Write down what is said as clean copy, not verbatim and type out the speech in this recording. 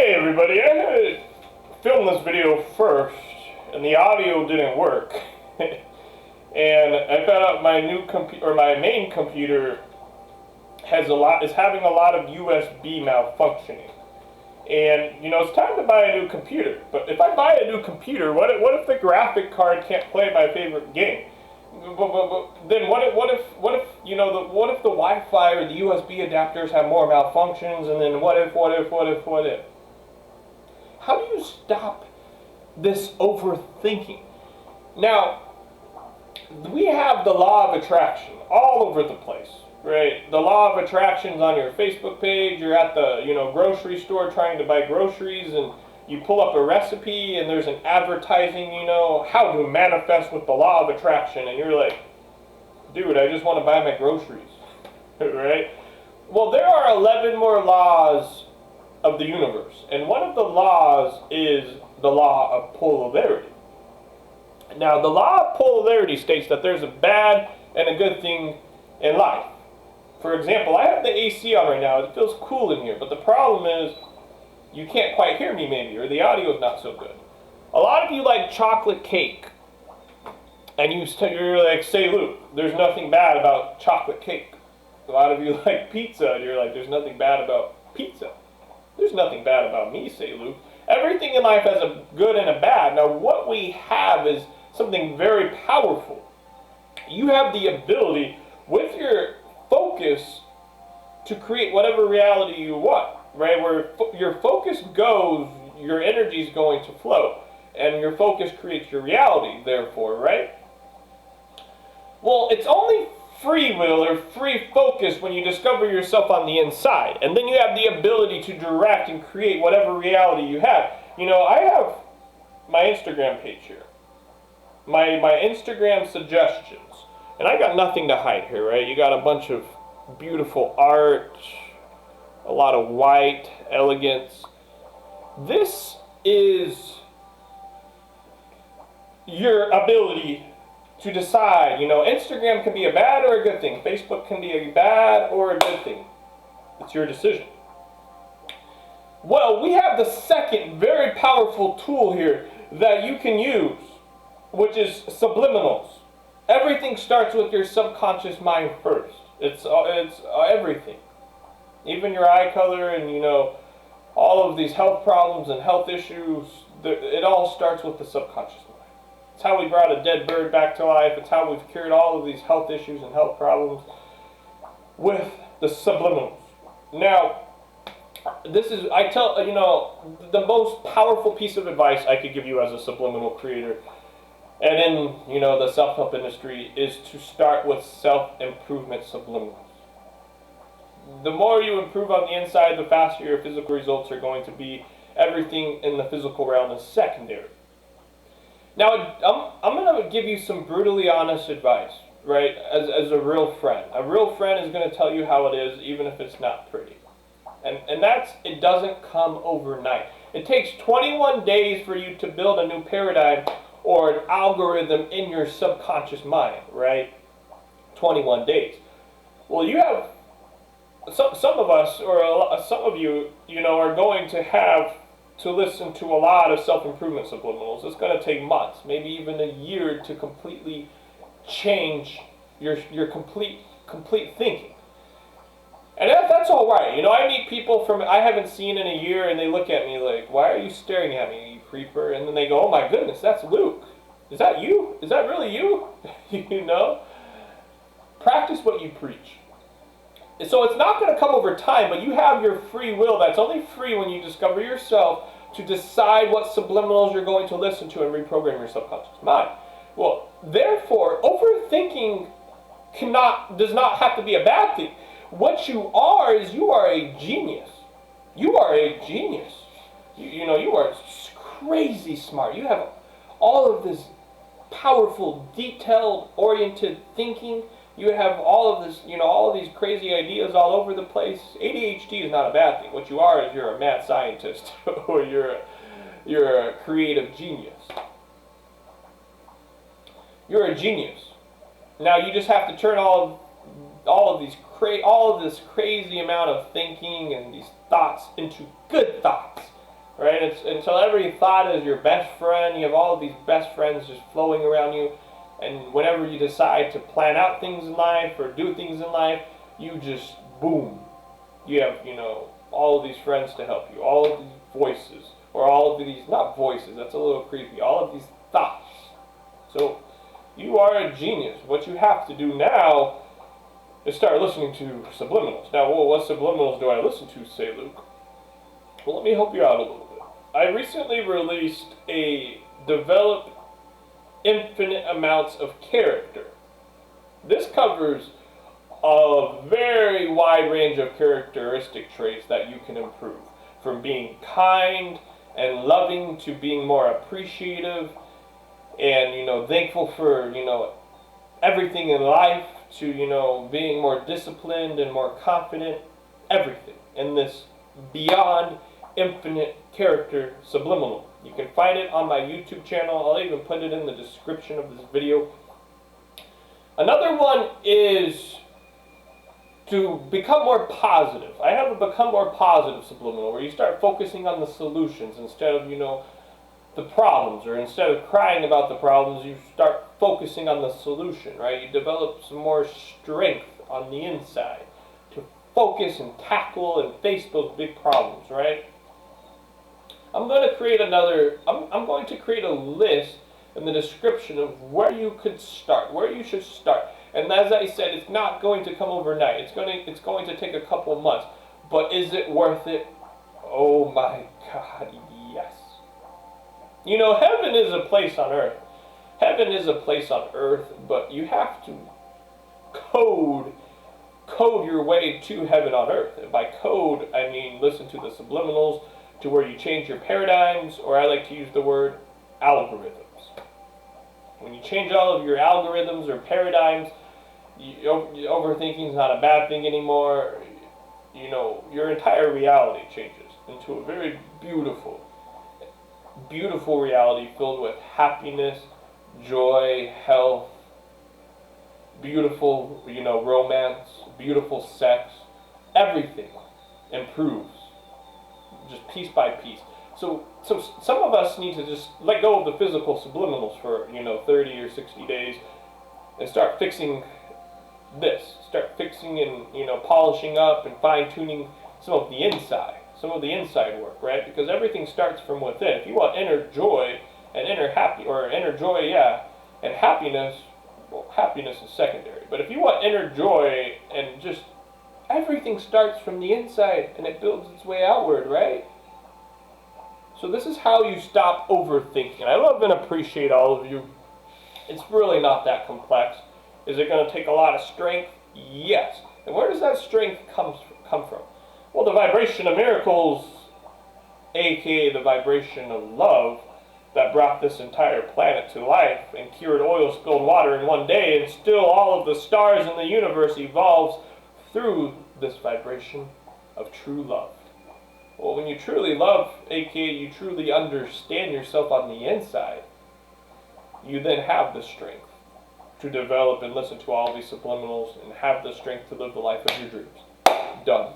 Hey everybody, I had to film this video first, and the audio didn't work. And I found out my new computer, or my main computer, is having a lot of USB malfunctioning. And it's time to buy a new computer. But if I buy a new computer, what if the graphic card can't play my favorite game? Then what if the Wi-Fi or the USB adapters have more malfunctions? And then what if? How do you stop this overthinking? Now, we have the law of attraction all over the place, right? The law of attraction's on your Facebook page. You're at the grocery store trying to buy groceries, and you pull up a recipe, and there's an advertising, how to manifest with the law of attraction, and you're like, dude, I just want to buy my groceries, right? Well, there are 11 more laws of the universe, and one of the laws is the law of polarity. Now, the law of polarity states that there's a bad and a good thing in life. For example, I have the AC on right now. It feels cool in here, but the problem is you can't quite hear me maybe, or the audio is not so good. A lot of you like chocolate cake, and you're like, say, Luke, there's nothing bad about chocolate cake. A lot of you like pizza, and you're like, there's nothing bad about pizza. There's nothing bad about me, say Luke. Everything in life has a good and a bad. Now, what we have is something very powerful. You have the ability, with your focus, to create whatever reality you want, right? Where your focus goes, your energy is going to flow, and your focus creates your reality, therefore, right? Well, it's only free will or free focus when you discover yourself on the inside, and then you have the ability to direct and create whatever reality you have. I have my Instagram page here, my Instagram suggestions, and I got nothing to hide here, right? You got a bunch of beautiful art, a lot of white elegance. This is your ability to decide. Instagram can be a bad or a good thing. Facebook can be a bad or a good thing. It's your decision. Well, we have the second very powerful tool here that you can use, which is subliminals. Everything starts with your subconscious mind first. It's everything. Even your eye color and, all of these health problems and health issues, it all starts with the subconscious mind. It's how we brought a dead bird back to life. It's how we've cured all of these health issues and health problems with the subliminals. Now, this is, the most powerful piece of advice I could give you as a subliminal creator, and in, the self-help industry, is to start with self-improvement subliminals. The more you improve on the inside, the faster your physical results are going to be. Everything in the physical realm is secondary. Now, I'm going to give you some brutally honest advice, right, as a real friend. A real friend is going to tell you how it is, even if it's not pretty. And it doesn't come overnight. It takes 21 days for you to build a new paradigm or an algorithm in your subconscious mind, right? 21 days. Well, you have some of us, or some of you, are going to have to listen to a lot of self-improvement subliminals. It's going to take months, maybe even a year, to completely change your complete thinking. And that's all right. I meet people I haven't seen in a year, and they look at me like, why are you staring at me, you creeper? And then they go, oh my goodness, that's Luke. Is that you? Is that really you? Practice what you preach. So it's not going to come over time, but you have your free will. That's only free when you discover yourself to decide what subliminals you're going to listen to and reprogram your subconscious mind. Well, therefore, overthinking does not have to be a bad thing. What you are is you are a genius. You are a genius. You are crazy smart. You have all of this powerful, detailed, oriented thinking. You have all of this, all of these crazy ideas all over the place. ADHD is not a bad thing. What you are is you're a mad scientist or you're a creative genius. You're a genius. Now you just have to turn all of this crazy amount of thinking and these thoughts into good thoughts. right? It's until every thought is your best friend. You have all of these best friends just flowing around you, and whenever you decide to plan out things in life or do things in life, you just boom. You have, all of these friends to help you, all of these voices, or all of these, not voices, that's a little creepy, all of these thoughts. So you are a genius. What you have to do now is start listening to subliminals. Now, what subliminals do I listen to, say Luke? Well, let me help you out a little bit. I recently released a develop infinite amounts of character. This covers a very wide range of characteristic traits that you can improve. From being kind and loving to being more appreciative and, thankful for, everything in life to, being more disciplined and more confident. Everything in this beyond infinite character subliminal. You can find it on my YouTube channel. I'll even put it in the description of this video. Another one is to become more positive. I have a become more positive subliminal where you start focusing on the solutions instead of, the problems, or instead of crying about the problems, you start focusing on the solution, right? You develop some more strength on the inside to focus and tackle and face those big problems, right? I'm going to create I'm going to create a list in the description of where you could start, where you should start. And as I said, it's not going to come overnight. It's going to take a couple months. But is it worth it? Oh my God, yes. Heaven is a place on earth. Heaven is a place on earth, but you have to code your way to heaven on earth. And by code, I mean listen to the subliminals, to where you change your paradigms, or I like to use the word algorithms. When you change all of your algorithms or paradigms, overthinking is not a bad thing anymore. Your entire reality changes into a very beautiful reality filled with happiness, joy, health, beautiful, romance, beautiful sex. Everything improves, just piece by piece. So some of us need to just let go of the physical subliminals for 30 or 60 days and start fixing this. Start fixing and polishing up and fine-tuning some of the inside work, right? Because everything starts from within. If you want inner joy and and happiness, well, happiness is secondary. But if you want inner joy and just everything starts from the inside and it builds its way outward, right? So this is how you stop overthinking. I love and appreciate all of you. It's really not that complex. Is it going to take a lot of strength? Yes. And where does that strength come from? Well, the vibration of miracles, aka the vibration of love, that brought this entire planet to life and cured oil-spilled water in one day, and still all of the stars in the universe evolves through this vibration of true love. Well, when you truly love, aka you truly understand yourself on the inside, you then have the strength to develop and listen to all these subliminals and have the strength to live the life of your dreams. Done.